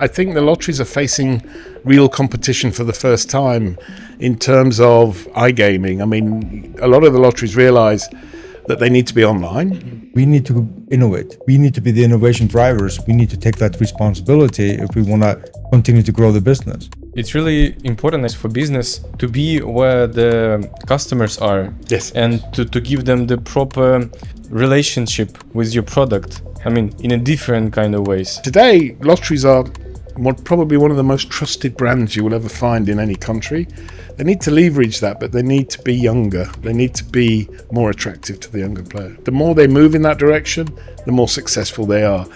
I think the lotteries are facing real competition for the first time in terms of iGaming. I mean, a lot of the lotteries realize that they need to be online. We need to innovate. We need to be the innovation drivers. We need to take that responsibility if we want to continue to grow the business. It's really important for business to be where the customers are. Yes. And to give them the proper relationship with your product. I mean, in a different kind of ways. Today, lotteries are probably one of the most trusted brands you will ever find in any country. They need to leverage that, but they need to be younger. They need to be more attractive to the younger player. The more they move in that direction, the more successful they are.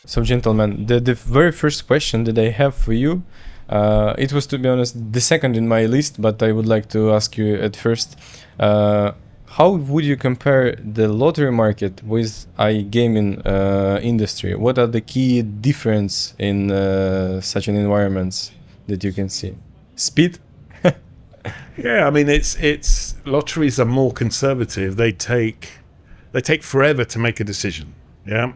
So, gentlemen, the very first question that I have for you, it was, to be honest, the second in my list, but I would like to ask you at first, how would you compare the lottery market with iGaming industry? What are the key difference in such an environments that you can see? Speed? Yeah, I mean, it's lotteries are more conservative. They take forever to make a decision. Yeah.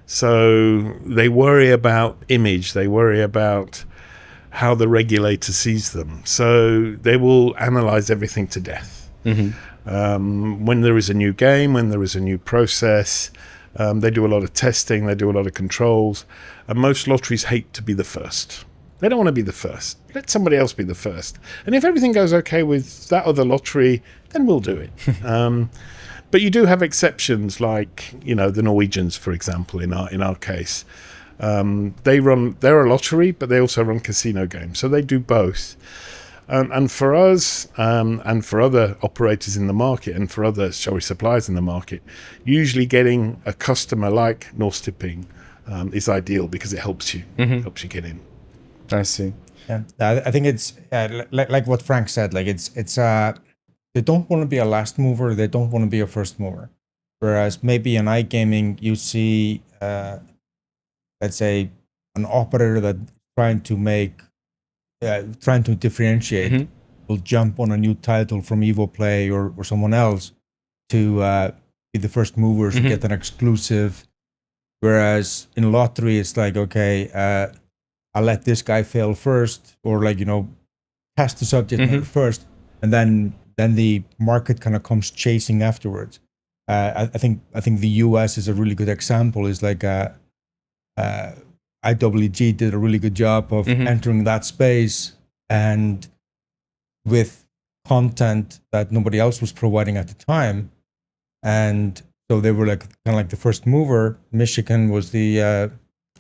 So they worry about image, they worry about how the regulator sees them. So they will analyze everything to death. Mm-hmm. When there is a new game, when there is a new process, they do a lot of testing, they do a lot of controls. And most lotteries hate to be the first. They don't want to be the first. Let somebody else be the first. And if everything goes okay with that other lottery, then we'll do it. But you do have exceptions, like, you know, the Norwegians, for example, in our case. They're a lottery, but they also run casino games. So they do both. And for us, and for other operators in the market, and for other, shall we, suppliers in the market, usually getting a customer like Norsk Tipping is ideal because it helps you get in. I see. Yeah, I think it's like what Frank said. Like it's they don't want to be a last mover. They don't want to be a first mover. Whereas maybe in iGaming, you see, let's say, an operator that trying to differentiate will jump on a new title from Evoplay or someone else to be the first movers to get an exclusive. Whereas in lottery, it's like, okay, I'll let this guy fail first, or like, you know, test the subject matter first, and then the market kind of comes chasing afterwards. I think the US is a really good example. Is like IWG did a really good job of entering that space, and with content that nobody else was providing at the time, and so they were like kind of like the first mover. Michigan was the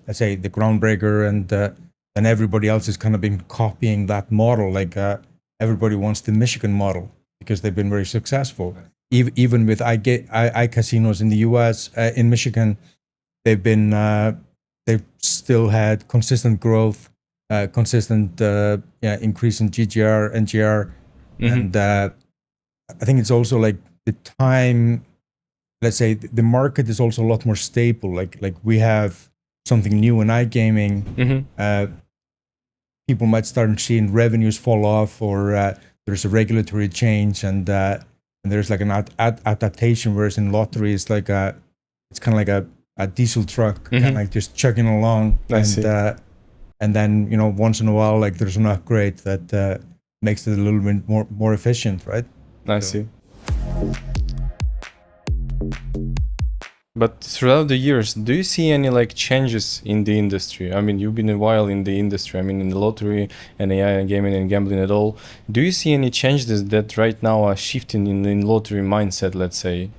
let's say the groundbreaker, and everybody else has kind of been copying that model. Like everybody wants the Michigan model, because they've been very successful. Even with iCasinos in the US, in Michigan, they've still had consistent growth, consistent increase in GGR, NGR, and I think it's also like the time. Let's say the market is also a lot more stable. Like we have something new in iGaming. People might start seeing revenues fall off, or there's a regulatory change, and there's like an adaptation. Whereas in lottery, it's like it's kind of like a diesel truck, kind of like just chugging along. And then, you know, once in a while, like there's an upgrade that makes it a little bit more efficient, right? I see. But throughout the years, do you see any like changes in the industry? I mean, you've been a while in the industry. I mean, in the lottery and AI gaming and gambling at all. Do you see any changes that right now are shifting in lottery mindset, let's say?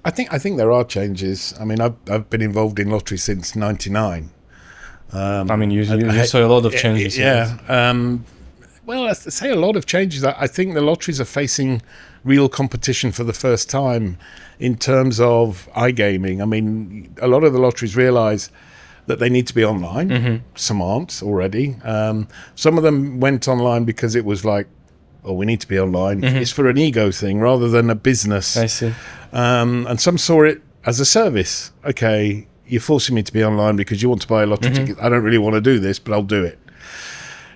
I think there are changes. I mean, I've been involved in lottery since '99. I mean, you saw a lot of changes. Yeah. Well, I say a lot of changes. I think the lotteries are facing real competition for the first time in terms of iGaming. I mean, a lot of the lotteries realize that they need to be online. Some aren't already. Some of them went online because it was like, oh, we need to be online. It's for an ego thing rather than a business. I see. And some saw it as a service. Okay, you're forcing me to be online because you want to buy a lottery ticket. I don't really want to do this, but I'll do it.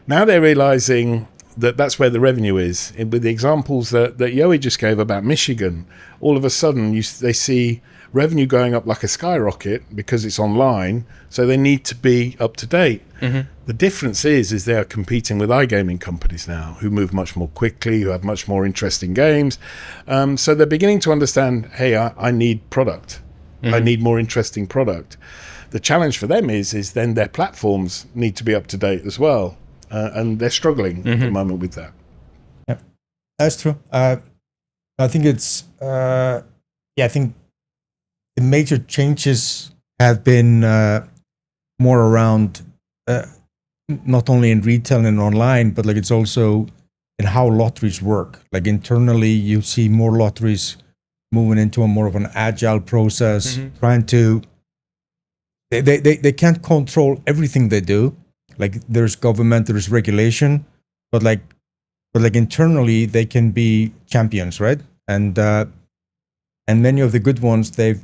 Now they're realizing that that's where the revenue is. With the examples that Yoey just gave about Michigan, all of a sudden they see revenue going up like a skyrocket because it's online, so they need to be up to date. The difference is they are competing with iGaming companies now who move much more quickly, who have much more interesting games. So they're beginning to understand, hey, I need product. I need more interesting product. The challenge for them is then their platforms need to be up to date as well. And they're struggling at the moment with that. Yeah, that's true. I think it's, I think the major changes have been more around not only in retail and online, but like it's also in how lotteries work. Like internally, you see more lotteries moving into a more of an agile process, trying to. They can't control everything they do. Like there's government, there's regulation, but like internally they can be champions, right? And many of the good ones, they've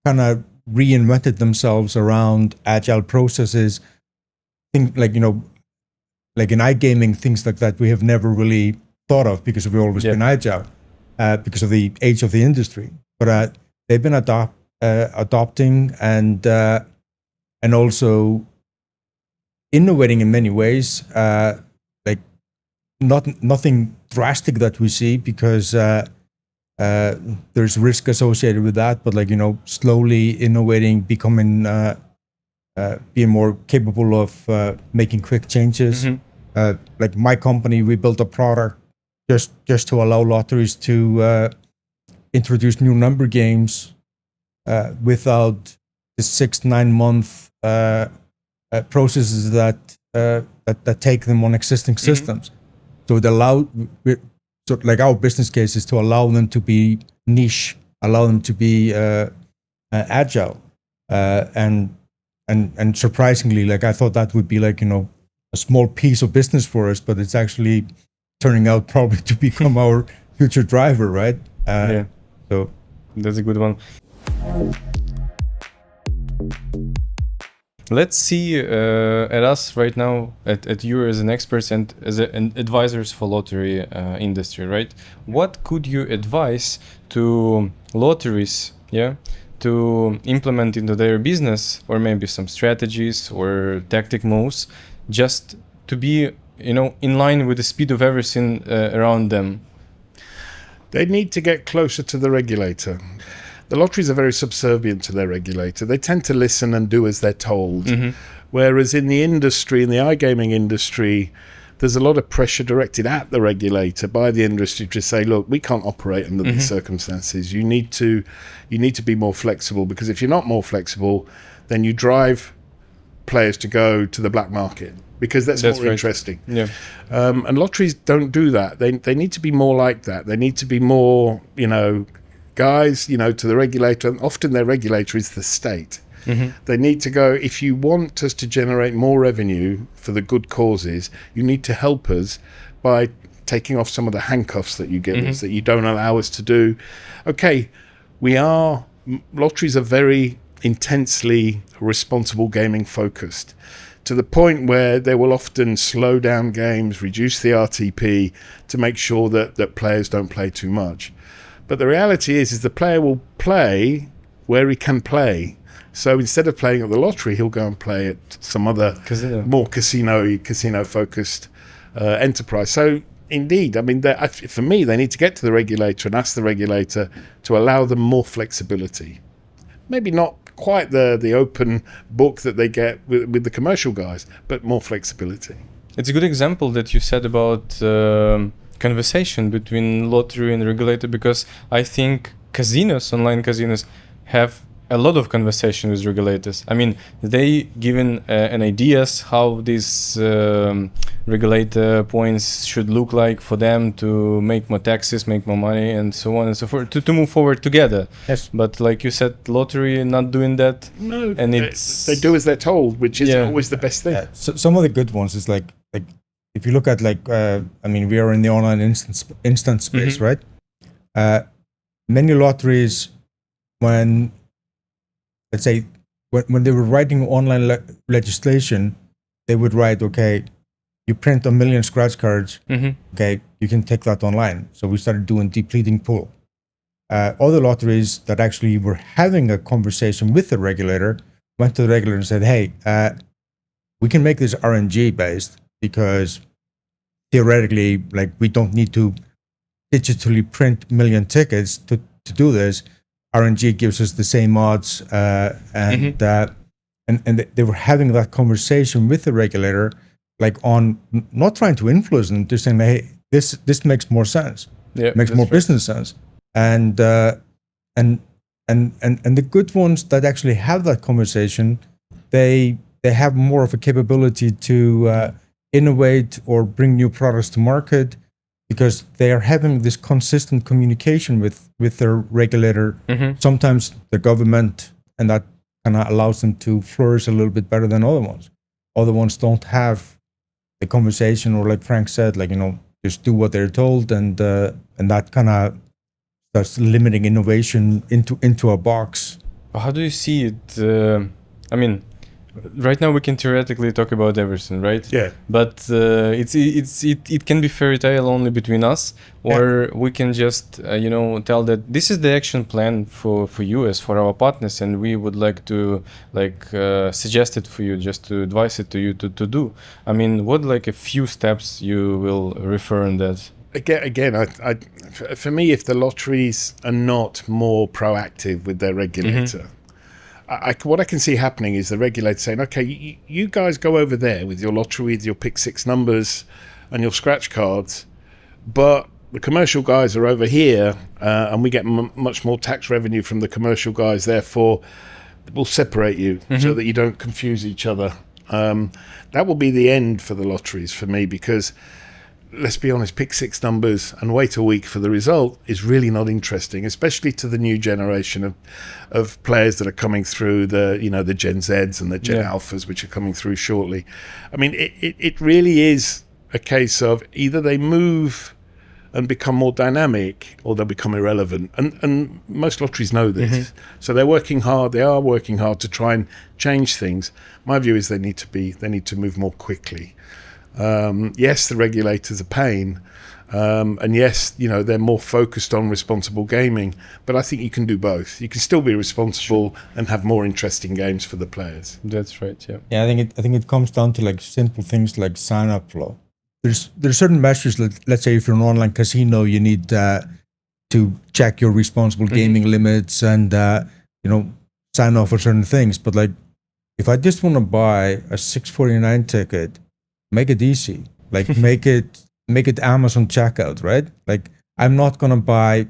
kind of reinvented themselves around agile processes. Things like, like in iGaming, things like that we have never really thought of because we've always been agile, because of the age of the industry. But they've been adopting and also innovating in many ways, like nothing drastic that we see because there's risk associated with that, but slowly innovating, becoming being more capable of making quick changes. Like my company, we built a product just to allow lotteries to introduce new number games without the 6-9 month processes that take them on existing systems. So it like our business case is to allow them to be niche, allow them to be agile, and surprisingly, like I thought that would be like a small piece of business for us, but it's actually turning out probably to become our future driver, right? So that's a good one. Let's see at us right now, at you as an expert and as an advisors for lottery industry, right? What could you advise to lotteries, to implement into their business, or maybe some strategies or tactic moves, just to be, in line with the speed of everything around them? They need to get closer to the regulator. The lotteries are very subservient to their regulator. They tend to listen and do as they're told. Whereas in the industry, in the iGaming industry, there's a lot of pressure directed at the regulator by the industry to say, look, we can't operate under these circumstances. You need to be more flexible, because if you're not more flexible, then you drive players to go to the black market, because that's more interesting. And lotteries don't do that. They need to be more like that. They need to be more, guys, to the regulator, and often their regulator is the state. They need to go, if you want us to generate more revenue for the good causes, you need to help us by taking off some of the handcuffs that you give us, that you don't allow us to do. Okay, lotteries are very intensely responsible gaming focused, to the point where they will often slow down games, reduce the RTP to make sure that players don't play too much. But the reality is the player will play where he can play. So instead of playing at the lottery, he'll go and play at some other more casino-focused enterprise. So indeed, I mean, for me, they need to get to the regulator and ask the regulator to allow them more flexibility. Maybe not quite the open book that they get with the commercial guys, but more flexibility. It's a good example that you said about conversation between lottery and regulator, because I think online casinos have a lot of conversation with regulators. I mean, they given an ideas how these regulator points should look like for them to make more taxes, make more money, and so on and so forth, to move forward together. Yes. But like you said, lottery not doing that. No, and they do as they're told, which isn't always the best thing. So some of the good ones is like if you look at we are in the online instant space, right? Many lotteries, when they were writing online legislation, they would write, okay, you print 1 million scratch cards, okay, you can take that online. So we started doing depleting pool. Other lotteries that actually were having a conversation with the regulator went to the regulator and said, hey, we can make this RNG based because theoretically, like, we don't need to digitally print 1 million tickets to do this. RNG gives us the same odds, and they were having that conversation with the regulator, like, on not trying to influence them, just saying, hey, this makes more sense, makes more business sense, and the good ones that actually have that conversation, they have more of a capability to innovate or bring new products to market, because they are having this consistent communication with their regulator, sometimes the government, and that kind of allows them to flourish a little bit better than other ones. Other ones don't have the conversation, or like Frank said, like, just do what they're told, and that kind of starts limiting innovation into a box. How do you see it? I mean, right now we can theoretically talk about everything, right? Yeah. But it can be fairy tale only between us, or we can just tell that this is the action plan for you as for our partners, and we would like to suggest it for you, just to advise it to you to do. I mean, what like a few steps you will refer on that? Again, I for me, if the lotteries are not more proactive with their regulator. What I can see happening is the regulator saying, okay, you guys go over there with your lottery, with your pick 6 numbers and your scratch cards, but the commercial guys are over here, and we get much more tax revenue from the commercial guys, therefore we'll separate you so that you don't confuse each other. That will be the end for the lotteries for me, because let's be honest, pick 6 numbers and wait a week for the result is really not interesting, especially to the new generation of players that are coming through, the Gen Zs and the Gen Alphas, which are coming through shortly. I mean, it really is a case of either they move and become more dynamic, or they'll become irrelevant. And most lotteries know this. So they are working hard to try and change things. My view is they need to move more quickly. Yes, the regulators are pain, and yes, they're more focused on responsible gaming, but I think you can do both. You can still be responsible and have more interesting games for the players. That's right. I think it comes down to like simple things like sign up flow. There's certain measures. Let's say if you're an online casino, you need to check your responsible gaming limits and sign off for certain things. But like, if I just want to buy a $6.49 ticket, make it easy. Like, make it Amazon checkout, right? Like, I'm not gonna buy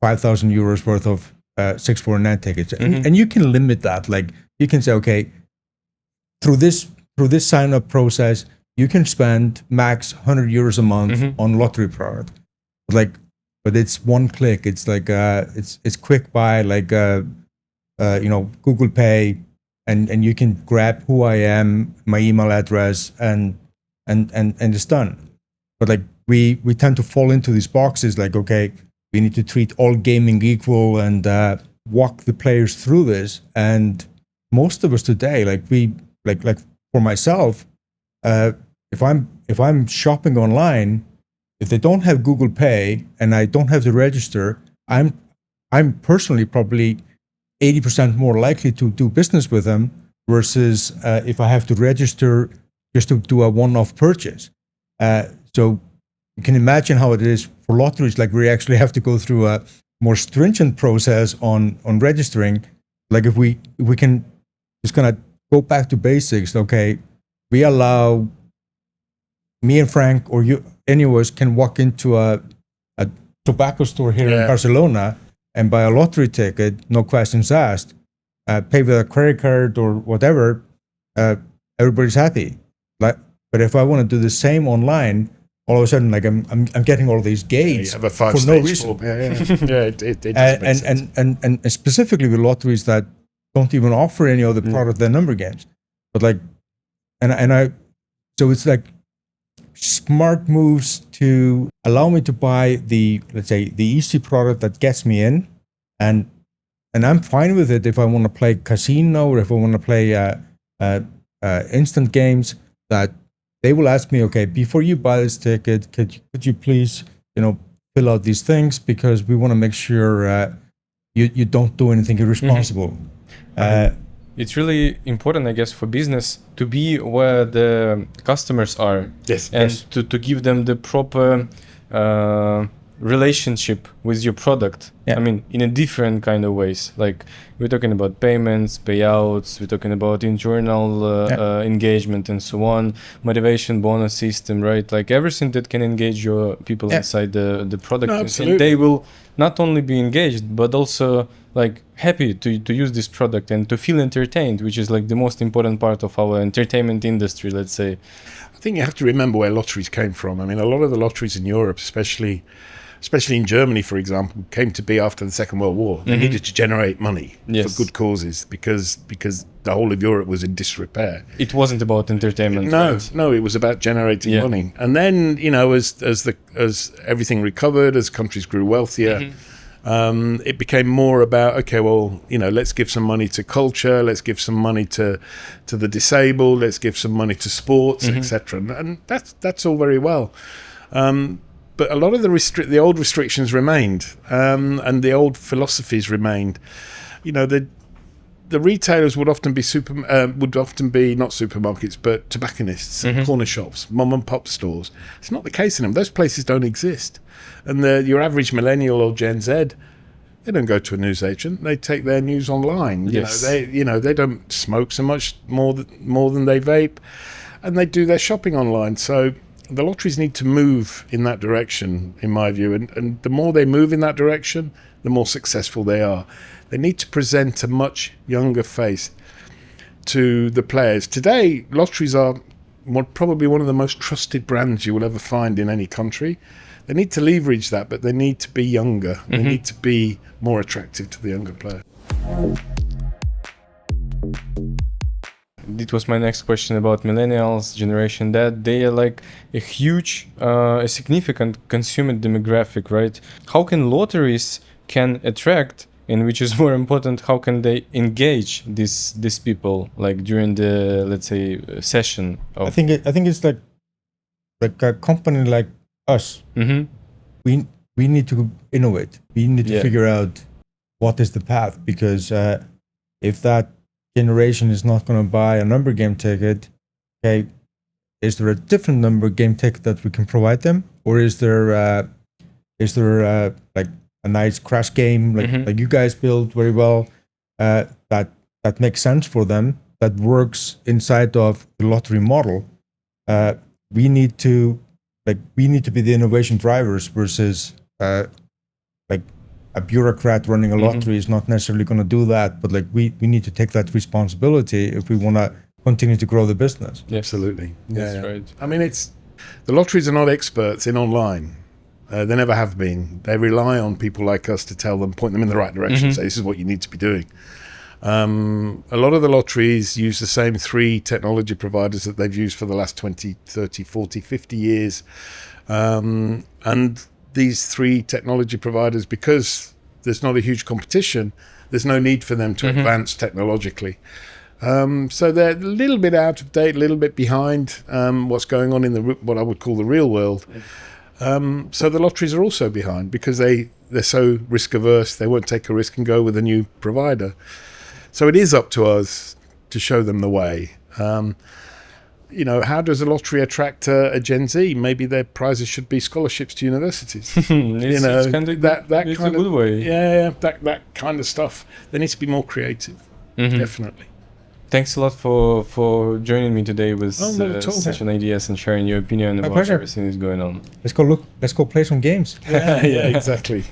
5,000 euros worth of $6.49 tickets, and you can limit that. Like, you can say, okay, through this sign up process, you can spend max 100 euros a month on lottery product. But it's one click. It's like it's quick buy, like Google Pay, and you can grab who I am, my email address, and it's done. But like we tend to fall into these boxes, like, okay, we need to treat all gaming equal and walk the players through this. And most of us today, like for myself, if I'm shopping online, if they don't have Google Pay and I don't have to register, I'm personally probably 80% more likely to do business with them versus if I have to register just to do a one-off purchase. So you can imagine how it is for lotteries. Like, we actually have to go through a more stringent process on registering. Like, if we can just kind of go back to basics. Okay, we allow me and Frank, or you, any of us, can walk into a tobacco store here in Barcelona and buy a lottery ticket, no questions asked. pay with a credit card or whatever, everybody's happy. But if I want to do the same online, all of a sudden, like I'm getting all these gains you have a for no reason. It does make sense. And specifically with lotteries that don't even offer any other product than number games, but like, so it's like smart moves to allow me to buy let's say the easy product that gets me in, and I'm fine with it if I want to play casino or if I want to play instant games. That they will ask me, okay, before you buy this ticket, could you please, fill out these things, because we want to make sure you don't do anything irresponsible. It's really important, I guess, for business to be where the customers are, to give them the proper relationship with your product. I mean, in a different kind of ways. Like we're talking about payments, payouts, we're talking about internal engagement and so on, motivation bonus system, right? Like everything that can engage your people inside the product. No, absolutely. And they will not only be engaged, but also like happy to use this product and to feel entertained, which is like the most important part of our entertainment industry, let's say. I think you have to remember where lotteries came from. I mean, a lot of the lotteries in Europe, especially in Germany, for example, came to be after the Second World War. They needed to generate money for good causes because the whole of Europe was in disrepair. It wasn't about entertainment. No, it was about generating money. And then, as everything recovered, as countries grew wealthier, it became more about, okay, well, let's give some money to culture, let's give some money to the disabled, let's give some money to sports, etc. And that's all very well. But a lot of the old restrictions remained, and the old philosophies remained. The retailers would often be not supermarkets, but tobacconists, corner shops, mom and pop stores. It's not the case in them. Those places don't exist. And your average millennial or Gen Z, they don't go to a newsagent. They take their news online. They don't smoke so much more than they vape, and they do their shopping online. So the lotteries need to move in that direction, in my view, and the more they move in that direction, the more successful they are. They need to present a much younger face to the players. Today, lotteries are probably one of the most trusted brands you will ever find in any country. They need to leverage that, but they need to be younger. They need to be more attractive to the younger player. It was my next question about millennials, Generation Z. They are like a huge, a significant consumer demographic, right? How can lotteries can attract, and which is more important, how can they engage these people like during the, let's say, session? I think it's like a company like us. We need to innovate. We need to figure out what is the path, because if that generation is not going to buy a number game ticket, okay, is there a different number game ticket that we can provide them, or is there like a nice crash game like you guys build very well that makes sense for them, that works inside of the lottery model? We need to be the innovation drivers versus like a bureaucrat running a lottery is not necessarily going to do that, but like we need to take that responsibility if we want to continue to grow the business. Absolutely. That's right. I mean, the lotteries are not experts in online. They never have been. They rely on people like us to tell them, point them in the right direction, say this is what you need to be doing. A lot of the lotteries use the same 3 technology providers that they've used for the last 20, 30, 40, 50 years. And these 3 technology providers, because there's not a huge competition, there's no need for them to advance technologically. So they're a little bit out of date, a little bit behind what's going on in what I would call the real world. So the lotteries are also behind because they're so risk averse. They won't take a risk and go with a new provider. So it is up to us to show them the way. How does a lottery attract a Gen Z? Maybe their prizes should be scholarships to universities. It's kind of that it's kind a good way. That kind of stuff. They need to be more creative. Definitely. Thanks a lot for joining me today with such an ideas and sharing your opinion about everything that's going on. Let's go play some games. Yeah, exactly.